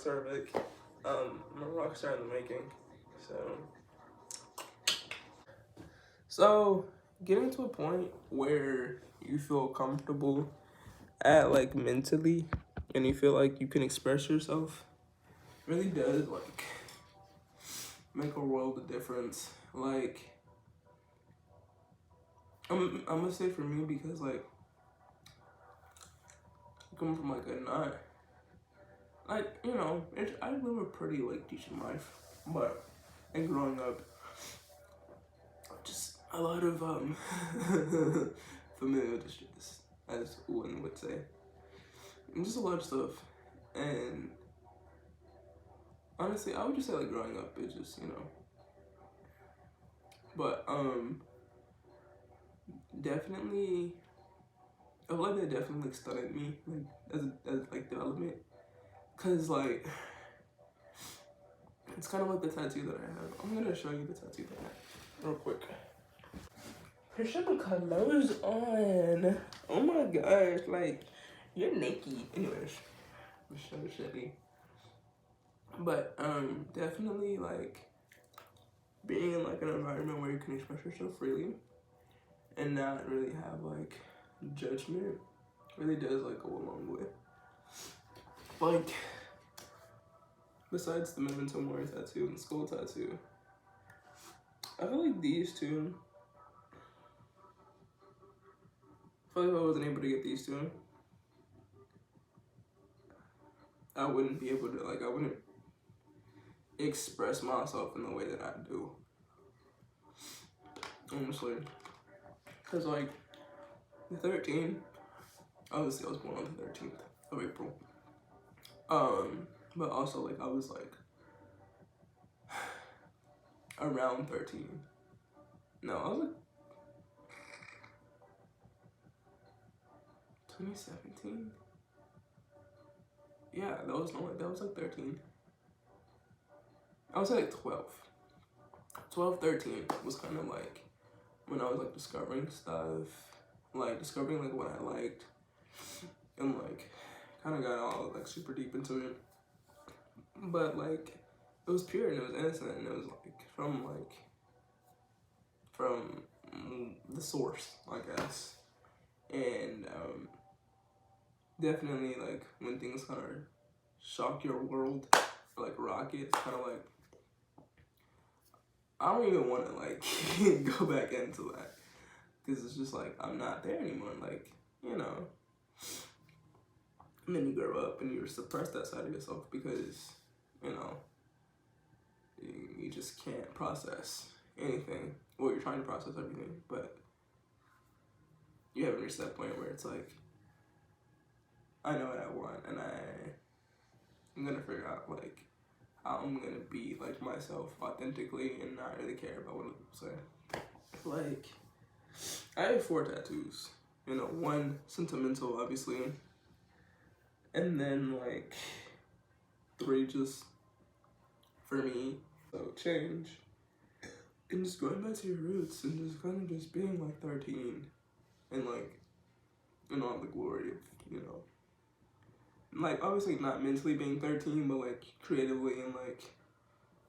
star, Vic. I'm a rock star in the making. So getting to a point where you feel comfortable at like mentally and you feel like you can express yourself really does like make a world of difference. Like I'm gonna say for me, because like coming from like a not like, you know, I live a pretty like decent life, but and growing up, just a lot of familial distress, as one would say, and just a lot of stuff. And honestly, I would just say like growing up, it's just, you know, but definitely, a lot that definitely like studied me like as like development, cause like it's kind of like the tattoo that I have. I'm gonna show you the tattoo that I have real quick. Priscilla colors on. Oh my gosh, like you're naked. Anyways, Michelle Shetty. But definitely like being in like an environment where you can express yourself freely and not really have like judgment really does like go a long way. Like besides the Memento Mori tattoo and skull tattoo, I feel like these two. I feel like if I wasn't able to get these two, I wouldn't be able to like I wouldn't express myself in the way that I do. Honestly, cause like the 13th, obviously I was born on the 13th of April. But also like I was like around 13. No, I was like 2017. Yeah, that was like 13. I was like 12. 12, 13 was kind of like when I was like discovering stuff, like discovering like what I liked, and like kind of got all like super deep into it. But like it was pure and it was innocent and it was like from the source, I guess. And definitely like when things kind of shock your world, or, like rock it, it's kind of like I don't even want to like go back into that, because it's just like I'm not there anymore. Like, you know. And then you grow up and you suppress that side of yourself because, you know, you just can't process anything. Well, you're trying to process everything, but you haven't reached that point where it's like, I know what I want and I'm gonna figure out like how I'm gonna be like myself authentically and not really care about what other people say. Like, I have 4 tattoos. You know, 1 sentimental, obviously, and then like 3 just for me. So change and just going back to your roots and just kind of just being like 13 and like in all the glory of, you know, like obviously not mentally being 13, but like creatively and like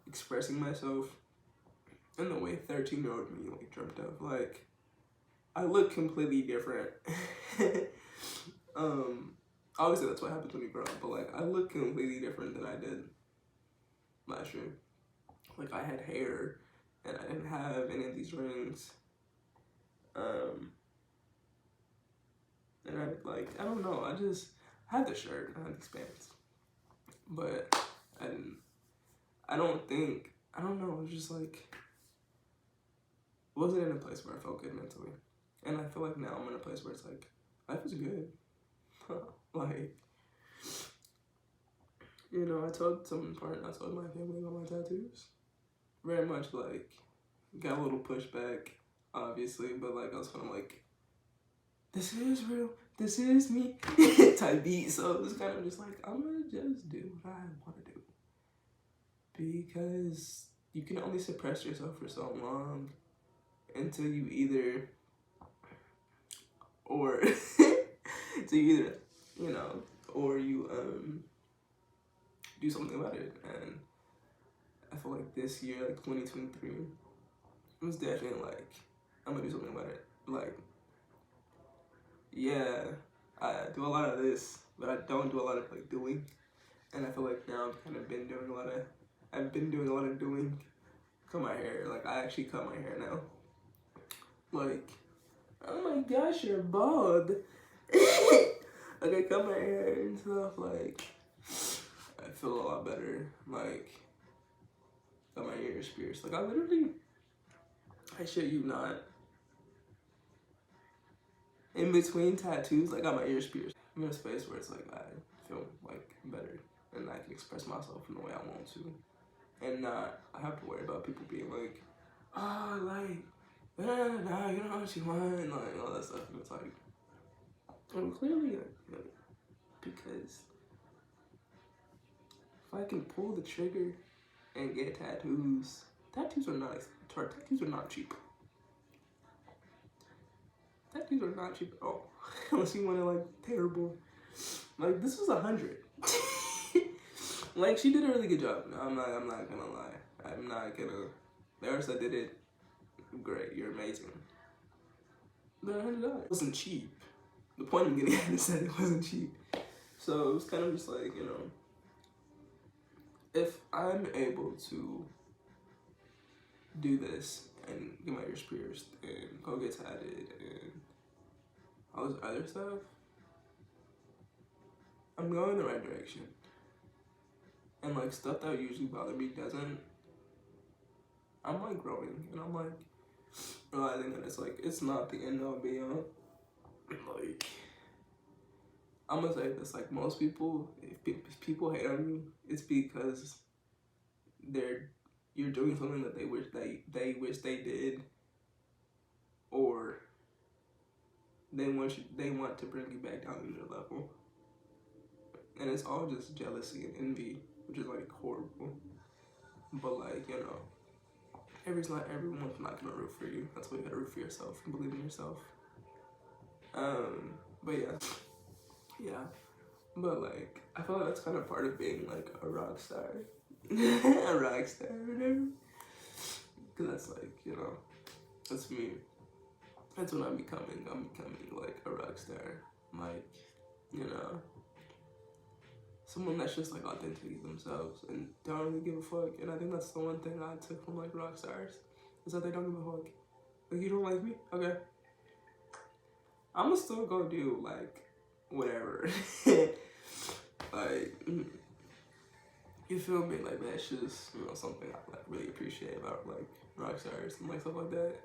expressing myself in the way 13-year-old me like dreamt of. Like I look completely different. Obviously that's what happens when you grow up, but like I look completely different than I did last year. Like I had hair and I didn't have any of these rings. And I don't know, I had the shirt, I had these pants, but I don't know, it was just like, wasn't in a place where I felt good mentally. And I feel like now I'm in a place where it's like, life is good. Like, you know, I told my family about my tattoos. Very much like, got a little pushback, obviously, but like I was kind of like, this is real, this is me type beat. So it was kind of just like, I'm gonna just do what I want to do, because you can only suppress yourself for so long until you either or so you either, you know, or you do something about it. And I feel like this year, like 2023, it was definitely like, I'm gonna do something about it. Like, yeah, I do a lot of this, but I don't do a lot of like doing. And I feel like now I've been doing a lot of doing. Cut my hair, like I actually cut my hair now. Like, oh my gosh, you're bald. Like I cut my hair and stuff, like, I feel a lot better. Like, got my ears pierced. Like I shit you not. In between tattoos, I got my ears pierced. I'm in a space where it's like I feel like better and I can express myself in the way I want to. And not, I have to worry about people being like, oh, like, nah, you know what you want, and like all that stuff. And it's like, well, clearly, like, because if I can pull the trigger and get tattoos, tattoos are not cheap. Tattoos are not cheap at all. Unless you want to like terrible. Like this was 100. Like she did a really good job. I'm not gonna lie. I'm not gonna. The artist that did it, great. You're amazing. But $100 wasn't cheap. The point I'm getting at is that it wasn't cheap. So it was kind of just like, you know, if I'm able to do this and get my ears pierced and go get tatted and all this other stuff, I'm going in the right direction. And like stuff that usually bother me doesn't. I'm like growing and I'm like realizing that it's like, it's not the end all be all. Like, I'm gonna say this, like most people, if people hate on you, it's because you're doing something that they wish they did, or they want to bring you back down to their level. And it's all just jealousy and envy, which is like horrible. But like, you know, everyone's not gonna root for you. That's why you gotta root for yourself and believe in yourself. But yeah. But like, I feel like that's kind of part of being like a rock star. A rock star or whatever. Cause that's like, you know, that's me. That's what I'm becoming. I'm becoming like a rock star. Like, you know, someone that's just like authentically themselves and don't really give a fuck. And I think that's the one thing I took from like rock stars, is that they don't give a fuck. Like, you don't like me? Okay. I'ma still go do like whatever. Like, you feel me? Like that's just, you know, something I like really appreciate about like rock stars and like stuff like that.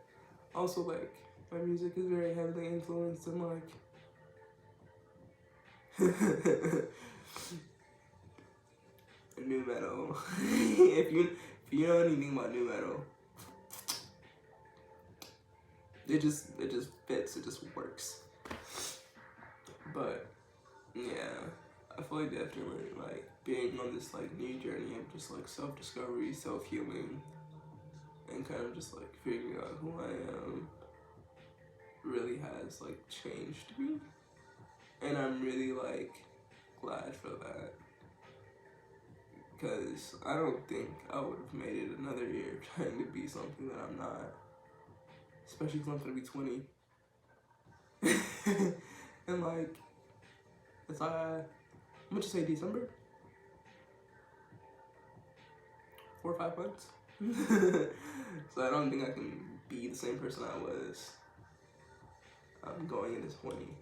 Also, like, my music is very heavily influenced in like new metal. if you know anything about new metal, it just fits, it just works. But yeah, I feel like definitely like being on this like new journey of just like self-discovery, self-healing, and kind of just like figuring out who I am really has like changed me. And I'm really like glad for that. Because I don't think I would have made it another year trying to be something that I'm not. Especially because I'm going to be 20. And like, it's like, I'm going to say December? 4 or 5 months? So I don't think I can be the same person I was going into 20.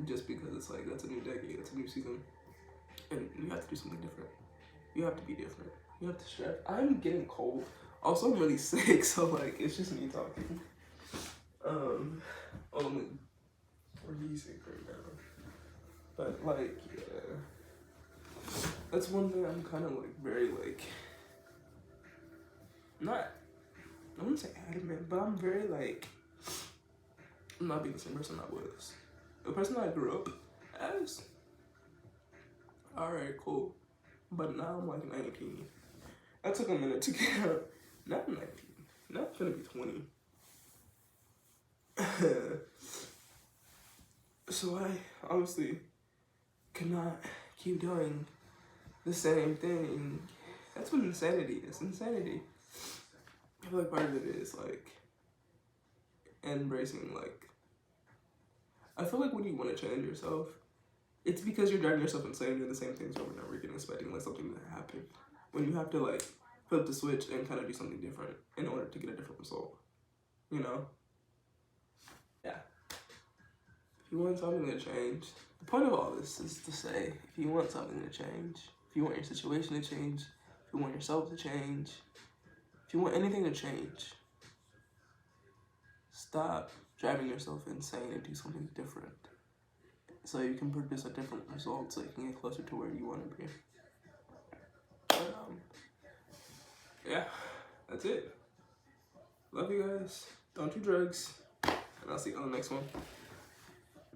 Just because it's like, that's a new decade, that's a new season. And you have to do something different. You have to be different. You have to strive. I'm getting cold. Also, I'm really sick, so like, it's just me talking. I'm really sick right now. But like, yeah. That's one thing I'm kind of like very like, not, I wouldn't say adamant, but I'm very like, I'm not being the same person I was. The person I grew up as, alright, cool. But now I'm like 19. I took a minute to get out. Now I'm 19. Now I'm gonna be 20. So I obviously cannot keep doing the same thing. That's what insanity is. Insanity. I feel like part of it is like embracing like. I feel like when you want to change yourself, it's because you're driving yourself insane doing the same things over and over again, expecting like something to happen. When you have to like flip the switch and kind of do something different in order to get a different result, you know? Yeah. If you want something to change, the point of all this is to say, if you want something to change, if you want your situation to change, if you want yourself to change, if you want anything to change, stop driving yourself insane and do something different so you can produce a different result so you can get closer to where you want to be. But, yeah, that's it. Love you guys. Don't do drugs. And I'll see you on the next one.